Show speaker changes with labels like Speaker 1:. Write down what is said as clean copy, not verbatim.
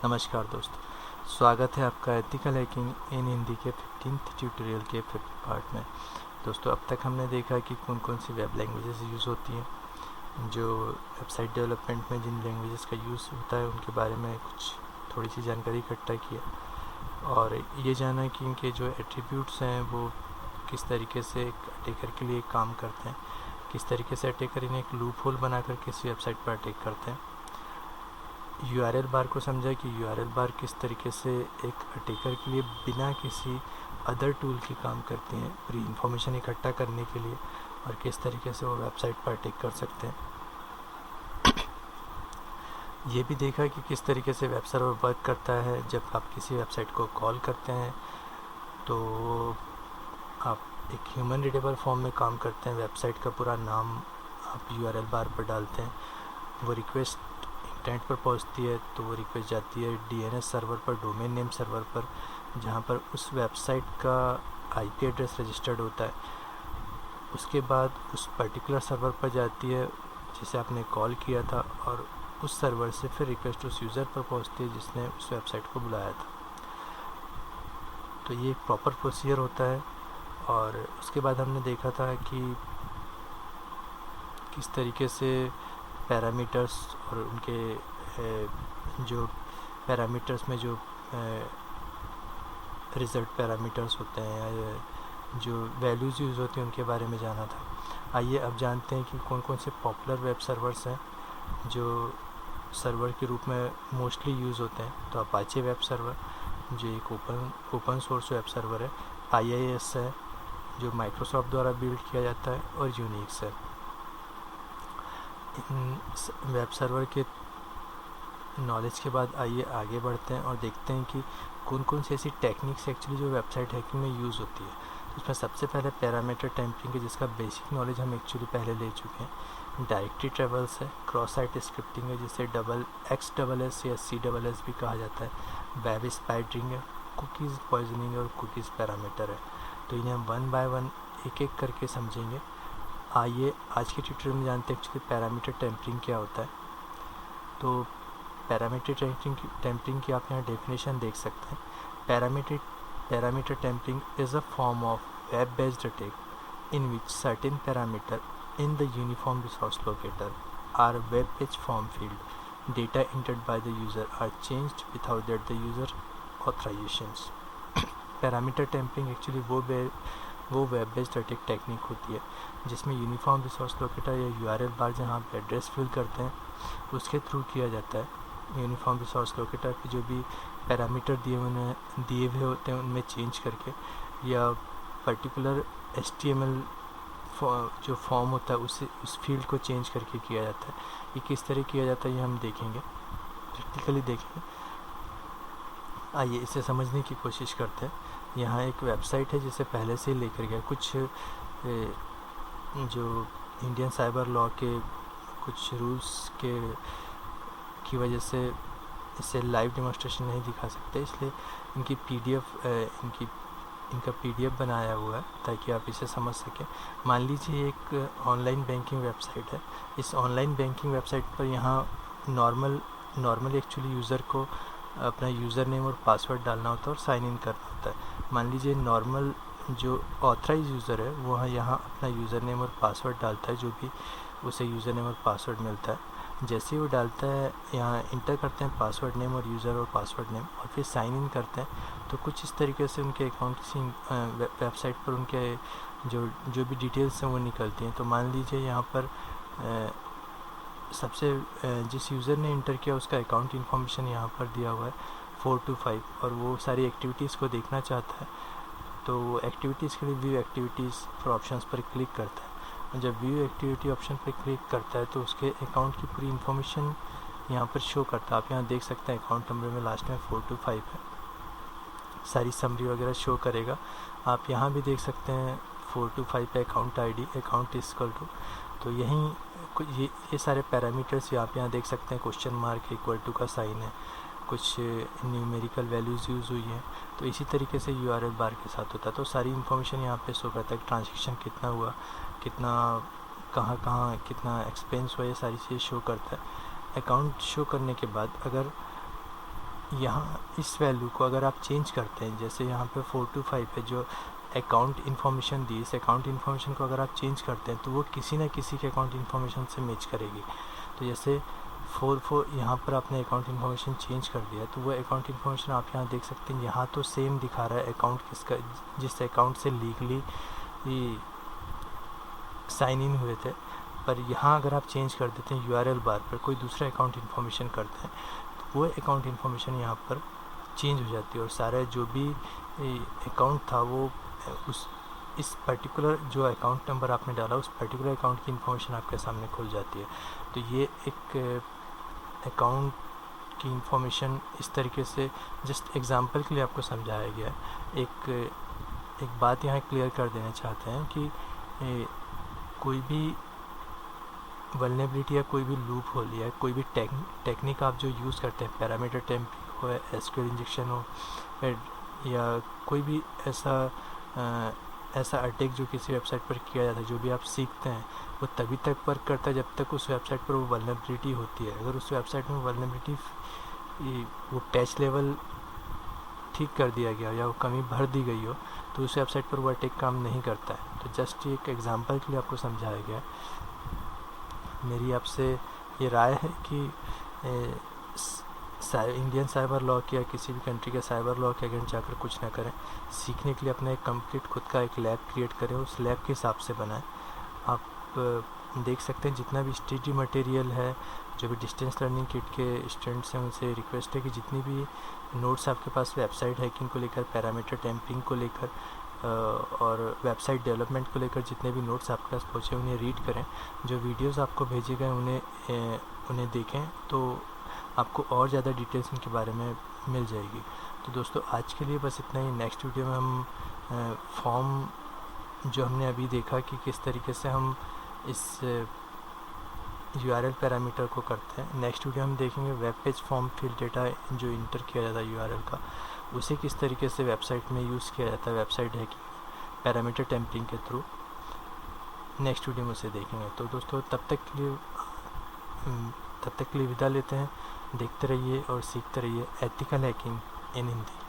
Speaker 1: नमस्कार दोस्तों, स्वागत है आपका एथिकल हैकिंग इन हिंदी के 15th ट्यूटोरियल के 5th पार्ट में। दोस्तों, अब तक हमने देखा कि कौन कौन सी वेब लैंग्वेजेस यूज़ होती हैं। जो वेबसाइट डेवलपमेंट में जिन लैंग्वेजेस का यूज़ होता है उनके बारे में कुछ थोड़ी सी जानकारी इकट्ठा किया और ये जाना कि इनके जो एट्रीब्यूट्स हैं वो किस तरीके से एक अटैकर के लिए काम करते हैं, किस तरीके से अटैकर इन्हें एक लूप होल बनाकर किसी वेबसाइट पर अटैक करते हैं। URL बार को समझा कि URL बार किस तरीके से एक अटैकर के लिए बिना किसी अदर टूल के काम करती हैं पूरी इन्फॉर्मेशन इकट्ठा करने के लिए, और किस तरीके से वो वेबसाइट पर अटैक कर सकते हैं। ये भी देखा कि किस तरीके से वेब सर्वर वर्क करता है। जब आप किसी वेबसाइट को कॉल करते हैं तो आप एक ह्यूमन रीडेबल फॉर्म में काम करते हैं। वेबसाइट का पूरा नाम आप URL बार पर डालते हैं। वो रिक्वेस्ट इंटरनेट पर पहुंचती है तो वो रिक्वेस्ट जाती है DNS सर्वर पर, डोमेन नेम सर्वर पर, जहां पर उस वेबसाइट का IP एड्रेस रजिस्टर्ड होता है। उसके बाद उस पर्टिकुलर सर्वर पर जाती है जिसे आपने कॉल किया था, और उस सर्वर से फिर रिक्वेस्ट उस यूज़र पर पहुंचती है जिसने उस वेबसाइट को बुलाया था। तो ये एक प्रॉपर प्रोसीजर होता है। और उसके बाद हमने देखा था कि किस तरीके से पैरामीटर्स और उनके जो पैरामीटर्स में जो रिज़ल्ट पैरामीटर्स होते हैं या जो वैल्यूज़ यूज़ होती हैं उनके बारे में जाना था। आइए अब जानते हैं कि कौन कौन से पॉपुलर वेब सर्वर्स हैं जो सर्वर के रूप में मोस्टली यूज़ होते हैं। तो अपाचे वेब सर्वर जो एक ओपन सोर्स वेब सर्वर है, IIS है जो माइक्रोसॉफ्ट द्वारा बिल्ड किया जाता है, और यूनिक्स है। इन वेब सर्वर के नॉलेज के बाद आइए आगे बढ़ते हैं और देखते हैं कि कौन कौन सी ऐसी टेक्निक्स एक्चुअली जो वेबसाइट हैकिंग में यूज़ होती है। तो उसमें सबसे पहले पैरामीटर टेम्परिंग है, जिसका बेसिक नॉलेज हम एक्चुअली पहले ले चुके हैं। डायरेक्टरी ट्रेवल्स है, क्रॉस साइट स्क्रिप्टिंग है जिसे XSS या CSS भी कहा जाता है। वेब स्पाइडरिंग है, कुकीज़ पॉइजनिंग और कुकीज़ पैरामीटर है। तो इन्हें हम वन बाय वन एक एक करके समझेंगे। आइए आज के ट्यूटोरियल में जानते हैं एक्चुअली पैरामीटर टेम्परिंग क्या होता है। तो पैरामीटर टेम्परिंग की आप यहाँ डेफिनेशन देख सकते हैं। Parameter tampering is a form of web based attack in which certain parameter in the uniform resource locator or web page form field data entered by the user are changed without that the user authorizations। Parameter tampering actually वो web based attack technique होती है जिसमें uniform resource locator या URL bar जहाँ आप address fill करते हैं उसके थ्रू किया जाता है। यूनिफॉर्म रिसोर्स लोकेटर पे जो भी पैरामीटर दिए हुए होते हैं उनमें चेंज करके, या पर्टिकुलर HTML जो फॉर्म होता है उस फील्ड को चेंज करके किया जाता है। ये किस तरह किया जाता है ये हम देखेंगे, प्रैक्टिकली देखेंगे। आइए इसे समझने की कोशिश करते हैं। यहाँ एक वेबसाइट है जिसे पहले से लेकर गया कुछ जो इंडियन साइबर लॉ के कुछ रूल्स की वजह से इसे लाइव डेमोन्स्ट्रेशन नहीं दिखा सकते, इसलिए इनका PDF बनाया हुआ है ताकि आप इसे समझ सकें। मान लीजिए एक ऑनलाइन बैंकिंग वेबसाइट है। इस ऑनलाइन बैंकिंग वेबसाइट पर यहाँ नॉर्मली एक्चुअली यूज़र को अपना यूज़र नेम और पासवर्ड डालना होता है और साइन इन करना होता है। मान लीजिए नॉर्मल जो ऑथराइज यूज़र है वो यहाँ अपना यूज़र नेम और पासवर्ड डालता है, जो भी उसे यूज़र नेम और पासवर्ड मिलता है। जैसे ही वो डालता है, यहाँ इंटर करते हैं पासवर्ड नेम और यूज़र और पासवर्ड नेम, और फिर साइन इन करते हैं, तो कुछ इस तरीके से उनके अकाउंट की वेबसाइट पर उनके जो भी डिटेल्स हैं वो निकलती हैं। तो मान लीजिए यहाँ पर जिस यूज़र ने इंटर किया उसका अकाउंट इन्फॉर्मेशन यहाँ पर दिया हुआ है 425, और वो सारी एक्टिविटीज़ को देखना चाहता है। तो वो एक्टिविटीज़ के लिए व्यू एक्टिविटीज़ फॉर ऑप्शंस पर क्लिक करता है, और जब व्यू एक्टिविटी ऑप्शन पर क्लिक करता है तो उसके अकाउंट की पूरी इन्फॉर्मेशन यहाँ पर शो करता है। आप यहाँ देख सकते हैं अकाउंट नंबर में लास्ट में 425 है, सारी समरी वगैरह शो करेगा। आप यहाँ भी देख सकते हैं 425 पे account ID, account equal to, तो यहीं ये सारे पैरामीटर्स आप यहाँ देख सकते हैं। क्वेश्चन मार्क इक्वल टू का साइन है, कुछ न्यूमेरिकल वैल्यूज़ यूज़ हुई हैं। तो इसी तरीके से URL बार के साथ होता है। तो सारी इन्फॉर्मेशन यहाँ पे शो करता है, ट्रांजैक्शन कितना हुआ, कितना कहाँ कितना एक्सपेंस हुआ, ये सारी चीज़ें शो करता है। अकाउंट शो करने के बाद अगर यहाँ इस वैल्यू को अगर आप चेंज करते हैं, जैसे यहाँ पे 425 है जो अकाउंट इन्फॉर्मेशन दी, इस अकाउंट इन्फॉर्मेशन को अगर आप चेंज करते हैं तो वो किसी ना किसी के अकाउंट इन्फॉर्मेशन से मैच करेगी। तो जैसे 44 यहाँ पर आपने अकाउंट इन्फॉर्मेशन चेंज कर दिया तो वो अकाउंट इन्फॉर्मेशन आप यहाँ देख सकते हैं, यहाँ तो सेम दिखा रहा है अकाउंट किसका, जिस अकाउंट से लीगली साइन इन हुए थे, पर यहाँ अगर आप चेंज कर देते हैं यूआरएल बार पर कोई दूसरा अकाउंट इन्फॉर्मेशन करते हैं तो वो अकाउंट इन्फॉर्मेशन यहाँ पर चेंज हो जाती है और सारा जो भी अकाउंट था वो उस इस पर्टिकुलर जो अकाउंट नंबर आपने डाला उस पर्टिकुलर अकाउंट की इन्फॉर्मेशन आपके सामने खुल जाती है। तो ये एक अकाउंट की इन्फॉर्मेशन इस तरीके से जस्ट एग्जांपल के लिए आपको समझाया गया है। एक बात यहाँ क्लियर कर देना चाहते हैं कि कोई भी वल्नरेबिलिटी या कोई भी लूप होल या कोई भी टेक्निक आप जो यूज़ करते हैं, पैरामीटर टेम्पिंग हो या एसक्यूएल इंजेक्शन हो या कोई भी ऐसा अटैक जो किसी वेबसाइट पर किया जाता है, जो भी आप सीखते हैं वो तभी तक वर्क करता है जब तक उस वेबसाइट पर वो वल्नरेबिलिटी होती है। अगर उस वेबसाइट में वल्नरेबिलिटी वो टैच लेवल ठीक कर दिया गया या वो कमी भर दी गई हो तो उस वेबसाइट पर वो अटैक काम नहीं करता है। तो जस्ट एक एग्जांपल के लिए आपको समझाया गया। मेरी आपसे ये राय है कि इंडियन साइबर लॉ या किसी भी कंट्री के साइबर लॉ के अगेंस्ट जाकर कुछ ना करें। सीखने के लिए अपना एक कंप्लीट खुद का एक लैब क्रिएट करें, उस लैब के हिसाब से बनाएं। आप देख सकते हैं जितना भी स्टडी मटेरियल है, जो भी डिस्टेंस लर्निंग किट के स्टूडेंट्स हैं उनसे रिक्वेस्ट है कि जितनी भी नोट्स आपके पास वेबसाइट हैकिंग को लेकर, पैरामीटर टेम्पिंग को लेकर और वेबसाइट डेवलपमेंट को लेकर जितने भी नोट्स आपके पास पहुँचे उन्हें रीड करें। जो वीडियोस आपको भेजे गए उन्हें देखें तो आपको और ज़्यादा डिटेल्स उनके बारे में मिल जाएगी। तो दोस्तों आज के लिए बस इतना ही। नेक्स्ट वीडियो में हम फॉर्म जो हमने अभी देखा कि किस तरीके से हम इस यूआरएल पैरामीटर को करते हैं, नेक्स्ट वीडियो हम देखेंगे web page form field data जो इंटर किया जाता है यूआरएल का, उसे किस तरीके से वेबसाइट में यूज़ किया जाता है वेबसाइट हैकिंग पैरामीटर टेम्परिंग के थ्रू। नेक्स्ट वीडियो में उसे देखेंगे। तो दोस्तों तब तक के लिए विदा लेते हैं। देखते रहिए और सीखते रहिए एथिकल हैकिंग इन हिंदी।